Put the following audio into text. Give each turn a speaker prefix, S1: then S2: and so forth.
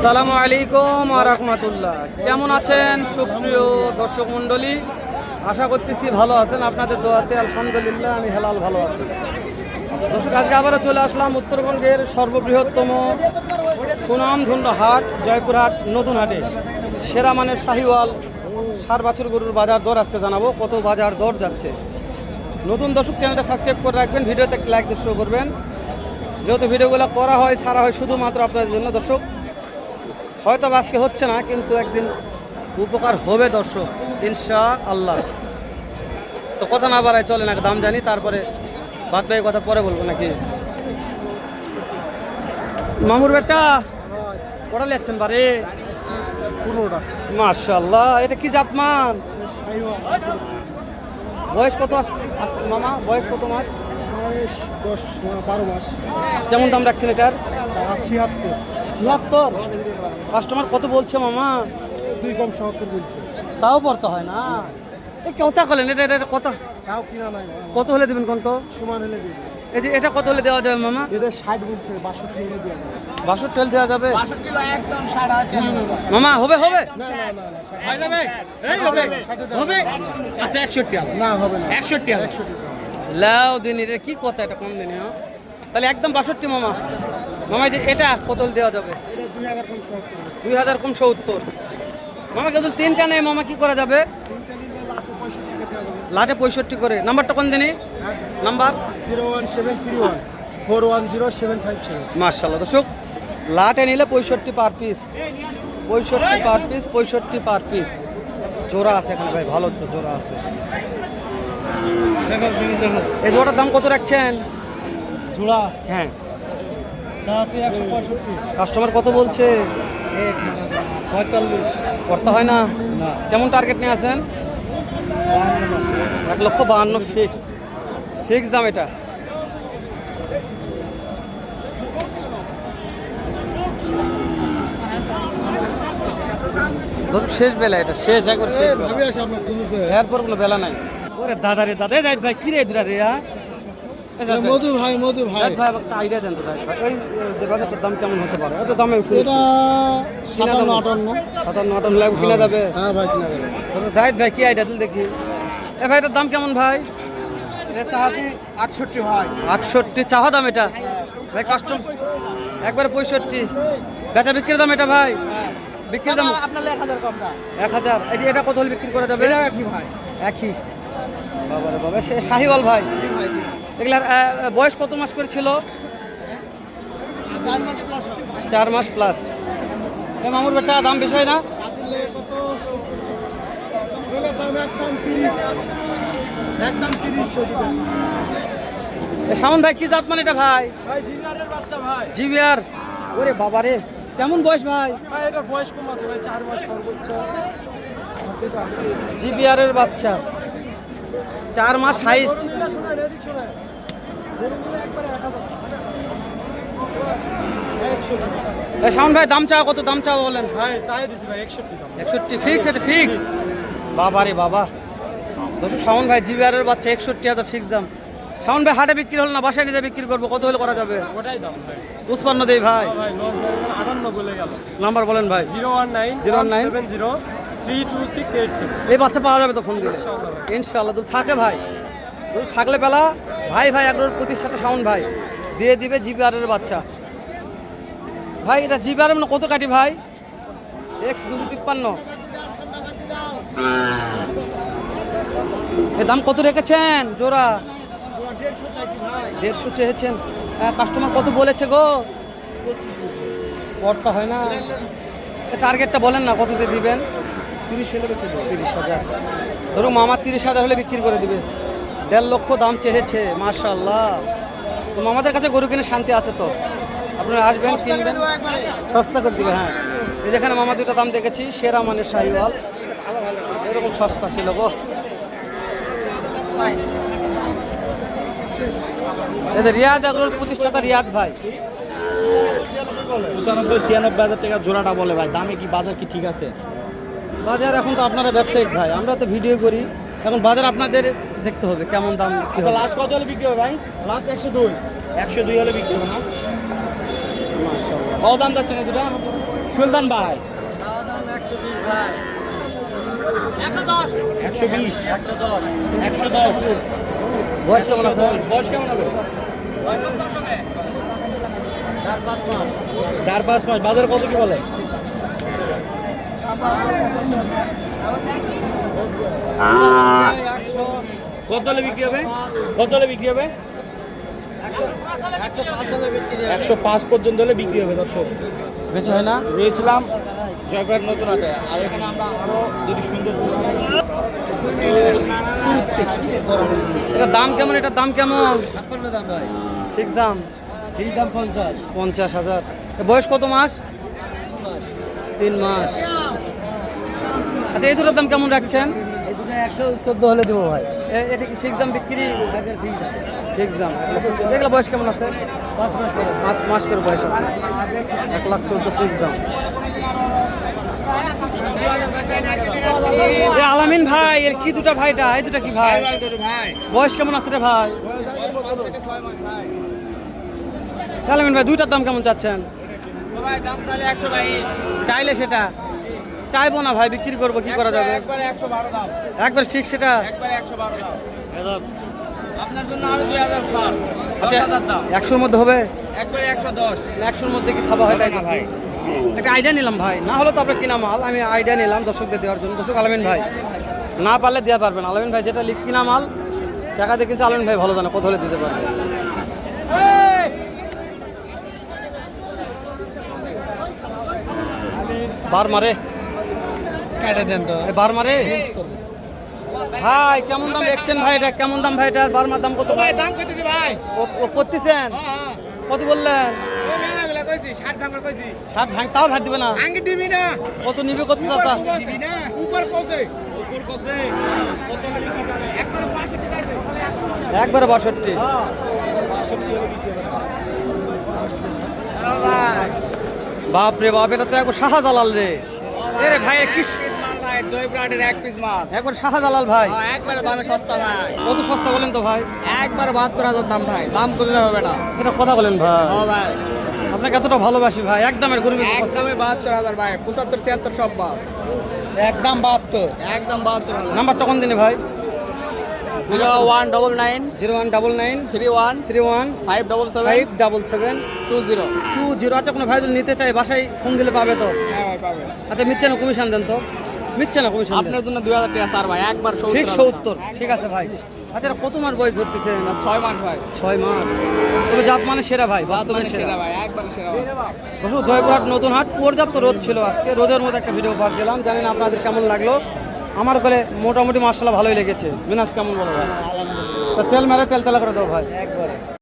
S1: আসসালামু আলাইকুম ওয়া রাহমাতুল্লাহ। কেমন আছেন সুপ্রিয় দর্শক মণ্ডলী? আশা করতেছি ভালো আছেন, আপনাদের দোয়াতে আলহামদুলিল্লাহ আমি হেলাল ভালো আছি। দর্শক, আজকে আবারও চলে আসলাম উত্তরবঙ্গের সর্ববৃহত্তম সুনামধন্য হাট জয়পুরহাট নতুন হাটে। সেরা মানের শাহিওয়াল ষাঁড় বাছুর গরুর বাজার দর আজকে জানাবো, কত বাজার দর যাচ্ছে। নতুন দর্শক, চ্যানেলটা সাবস্ক্রাইব করে রাখবেন, ভিডিওতে একটা লাইক দিয়ে শুরু করবেন। যেহেতু ভিডিওগুলো করা হয় সারা হয় শুধুমাত্র আপনাদের জন্য দর্শক, হয়তো আজকে হচ্ছে না কিন্তু একদিন উপকার হবে দর্শক ইনশাআল্লাহ। তো কথা না বাড়ায় চলে না, দাম জানি তারপরে বাদ বাকি কথা পরে বলবো নাকি। মামুর বেটা কটা লেখছেন বারে?
S2: 15টা।
S1: মাশাআল্লাহ, এটা কি জাতমান? বয়স কত মামা? বয়স কত মাস?
S2: বয়স 12 মাস।
S1: কেমন দাম রাখছেন এটার?
S2: 76।
S1: 76? কাস্টমার কত বলছে মামা?
S2: 2 কম 70 বলছে।
S1: তাও পড়তে হয় না, এই কথা বলেন। এটা কত
S2: তাও কিনা নাই।
S1: কত হলে দেবেন কোন? তো
S2: সমান হলে দিবে।
S1: এই যে এটা কত হলে দেওয়া যাবে মামা?
S2: এটা 60 বলছে, 62 হলে দেওয়া যাবে।
S1: 62 হলে দেওয়া যাবে
S2: 62 কিলো একদম 60।
S1: মামা? হবে হবে
S2: না না না
S3: ভাই না ভাই, এই হবে হবে। আচ্ছা 61
S2: না হবে না।
S3: 61
S1: লাও দিন, এটা কি কথা? এটা কম দিনে তাহলে একদম 62 মামা। মামা যে এটা কত হলে দেওয়া যাবে?
S2: এটা 2000 কম 70।
S1: 2000 কম 70। মামা কিন্তু তিনটা নেই মামা, কি করা যাবে? লাটে 65 করে। নাম্বারটা কোন দিনই নাম্বার?
S2: 01731 410 757।
S1: মাশাআল্লাহ দর্শক, লাটে নিলে 65 per piece, 65 per piece, 65 per piece. জোড়া আছে এখানে ভাই, ভালো তো জোড়া আছে। এই জোড়াটার দাম কত রাখছেন?
S2: জোড়া
S1: হ্যাঁ,
S2: আছে 165।
S1: কাস্টমার কত বলছে?
S2: 45
S1: করতে হয় না?
S2: না।
S1: কেমন টার্গেট নিয়ে আছেন? 1,52,000 ফিক্সড, ফিক্সড দাম এটা। দর্শক শেষ বেলা, এটা শেষ একবার শেষ বেলা।
S2: ভাবি আসে আপনার খুঁজছে।
S1: এরপর কোনো বেলা নাই। ওরে দাদা রে দাদা, জাহিদ ভাই কি রে দুরা রে?
S2: মধু ভাই
S1: জাহিদ ভাই একটা আইডিয়া দেন তো জাহিদ ভাই, এই বাজারটার দাম কেমন হতে পারে? এত দামে
S2: এটা 57 58।
S1: 57-58 লাখ কিনা যাবে?
S2: হ্যাঁ ভাই কিনা যাবে।
S1: জাহিদ ভাই কি আইডিয়া দিল দেখি। এ ভাই এটার দাম কেমন ভাই?
S2: এটা চাচ্ছি 68 ভাই।
S1: 68 চাওয়া দাম এটা ভাই, কাস্টম একবারে 65। বেচা বিক্রির দাম এটা ভাই? বিক্রির দাম
S2: আপনার 1000 কম দাম।
S1: 1000। এই যে এটা কত হলে বিক্রি করা যাবে?
S2: এটা কি ভাই?
S1: একই। বাবা রে বাবা, সে শাহিওয়াল ভাই।
S2: জি ভাই জি।
S1: এগুলার বয়স কত মাস করে ছিল?
S2: 4 মাস প্লাস।
S1: 4 মাস প্লাস। মামুর বেটা দাম বেশি হয় না?
S2: দিলে কত? বলে দাম একদম 30। একদম 30 দিবেন।
S1: শাওন ভাই কি জাত মানে এটা ভাই?
S3: ভাই জিনারের বাচ্চা ভাই।
S1: জিবিআর। ওরে বাবা রে, কেমন বয়স ভাই?
S3: ভাই এটা বয়স কম আছে ভাই, 4 মাস সর্বোচ্চ।
S1: জিবিআর এর বাচ্চা, 4 মাস হাইস্ট। শাওন ভাই দাম চাও কত? দাম চাও বলেন।
S3: ভাই চাই দিছি ভাই 61 দাম।
S1: 61 ফিক্স? এটা ফিক্স? বাবা রে বাবা দর্শক, শাওন ভাই জিবিআর এর বাচ্চা 61,000 ফিক্স দাম। শাওন ভাই হাটে বিক্রি হল না, বাসায় নিজে বিক্রি করবো, কত হলে করা যাবে?
S3: ওটাই দাম ভাই।
S1: 55 দেই ভাই।
S3: ভাই 58 বলে গেল।
S1: নাম্বার বলেন ভাই।
S3: 019 70 32687।
S1: এই বাচ্চা পাওয়া যাবে তো ফোন দিলে ইনশাআল্লাহ। দুধ থাকে ভাই, দুধ থাকলে পেলা ভাই। ভাই একবার প্রতিষ্ঠাতা শাওন ভাই দিয়ে দিবে জিবিআর এর বাচ্চা। ভাই এটা জিবিআর মানে কত কাটি ভাই? X 253। এর দাম কত রেখেছেন জোড়া? 150 চেয়েছেন। কাস্টমার কত বলেছে গো? 25 পড়তে হয় না। টার্গেটটা বলেন না, কততে দিবেন? 30 হলে বেচে দেবো। 30,000 ধরুন মামা 30,000 হলে বিক্রি করে দিবে। 1.5 লক্ষ দাম চেয়েছে মাশাআল্লাহ। তো মামাদের কাছে গরু কিনে শান্তি আছে তো, আপনারা আসবেন কিনবেন, সস্তা করে দিবে। হ্যাঁ, এই যেখানে মামা দুটো দাম দেখেছি, সেরা মানের শাহিওয়াল, এরকম সস্তা ছিল গো। রিয়াদ এগুলোর প্রতিষ্ঠাতা রিয়াদ ভাই।
S3: 95-96,000 টাকা জোড়াটা বলে ভাই। দামে কি বাজার কি ঠিক আছে?
S1: বাজার এখন তো আপনারা ব্যবসায়িক ভাই, আমরা তো ভিডিও করি, এখন বাজার আপনাদের দেখতে হবে কেমন দাম।
S3: আচ্ছা লাস্ট কত হলে বিক্রি হবে ভাই?
S2: লাস্ট 102।
S3: 102 হলে বিক্রি হবে না? কত দাম যাচ্ছে না দুটা? সুলতান ভাই 120 110
S1: বয়স কেমন আছে?
S3: বয়স কেমন হবে 4-5 মাস বাজার কত কি বলে কত হলে বিক্রি হবে কত হলে বিক্রি হবে 105 পর্যন্ত হলে বিক্রি হবে দর্শক
S1: বেশি হয় না?
S3: রয়েছিলাম জয়পুরহাট নতুন হাটে আর এখানে আমরা আরো যদি সুন্দর
S1: এটা দাম কেমন? এটার দাম কেমন?
S2: 56 দাম ভাই,
S1: ফিক্স দাম
S2: এই দাম 50।
S1: 50,000। বয়স কত মাস? 3 মাস। আচ্ছা এই দুটোর দাম কেমন রাখছেন?
S2: এই দুটো 114 হলে দেবো ভাই।
S1: এটা কি ফিক্স দাম বিক্রি?
S2: আগের ঠিক দাম,
S1: ফিক্স দাম। এগুলো বয়স কেমন আছে?
S2: 5 মাস করে।
S1: 5 মাস করে বয়স আছে। 1,14,000 ফিক্স দাম। এ আলামিন ভাই, এর কি দুটা ভাইটা? এই দুটা কি ভাই? বয়স কেমন আছে রে ভাই? আলামিন ভাই দুইটার দাম কেমন চাচ্ছেন? চাইলে সেটা চাইবো না ভাই, বিক্রি করবো, কি করা যাবে? একবার ফিক্স সেটা।
S2: আপনার জন্য আরো 2000 ছাড়।
S1: আচ্ছা 100-র মধ্যে হবে?
S2: একবারে 110।
S1: 100-র মধ্যে কি থাবা হয়? তাই ভাই একটা আইডিয়া নিলাম ভাই, না হলে তো আপনার কিনা মাল, আমি আইডিয়া নিলাম দর্শকদের দেওয়ার জন্য। দর্শক আলামিন ভাই না পারলে দেওয়া পারবেন, আলামিন ভাই যেটা কিনা মাল টাকা দিয়ে কিনছে, আলামিন ভাই ভালো জানে কত হলে দিতে পারবে। বার মারে
S2: কেটে দেন তো।
S1: বার মারে ভাই, কেমন দাম দেখছেন ভাই? এটা কেমন দাম ভাই? এটার বার মার দাম কত ভাই?
S3: দাম কইতেছি ভাই
S1: ও করতেছেন কত বললেন? 60 ভাঙ, তাও ভাগ দিবে না?
S3: আঙ্গি দিবি না
S1: কত নিবে কত চাচা?
S3: দিবি না উপর কোসে কত হলে কি করে একবারে 65 চাইছে
S1: একবারে 62। বাপ রে বাপ, এটা তো একবার শাহজালাল রে। এ রে ভাই কি
S3: মাল ভাই জয়পুরহাটের এক পিস মাল
S1: একবার শাহজালাল ভাই।
S3: একবারে দামে সস্তা ভাই
S1: কত সস্তা বলেন তো ভাই?
S3: একবারে 72,000 দাম ভাই দাম কত হবে না
S1: এটা কথা বলেন ভাই,
S3: ও ভাই
S1: আপনাকে এতটা ভালোবাসি ভাই, একদমের গরিব।
S3: একদমে 72,000 ভাই 75 76 সব বাদ
S2: একদম 72।
S3: একদম 72,000
S1: নাম্বারটা কোন দিনে ভাই?
S3: 0199
S1: 0199
S3: 31
S1: 31
S3: 577
S1: 577
S3: 20
S1: 20। আচ্ছা কোনো ভাই যদি নিতে চাই বাসায় ফোন দিলে পাবে তো?
S3: হ্যাঁ ভাই পাবে
S1: আচ্ছা মিথ্যে না কমিশন দেন তো? মিথ্যে না কমিশন দেন।
S3: আপনার জন্য 2000 টাকা স্যার ভাই একবার
S1: ঠিক
S3: 70
S1: 70। ঠিক আছে ভাই। আচ্ছা এটা কত মাস বয়স ধরতেছেন?
S3: 6 মাস ভাই
S1: 6 মাস। তবে জাত মানে সেরা ভাই,
S3: জাত
S1: বাস্তবে
S3: মানে
S1: সেরা।
S3: সেরা ভাই একবার সেরা
S1: দেখো জয়পুরহাট নতুন হাট, পর্যাপ্ত রোদ ছিল আজকে, রোদের মধ্যে একটা ভিডিও পাঠ দিলাম, জানি না আপনাদের কেমন লাগলো। আমার বলে মোটামুটি মার্শাল্লাহ ভালোই লেগেছে। মিনাস কেমন বলো ভাই? তো তেল মেরে তেল তেলা করে দাও ভাই।
S2: একবারে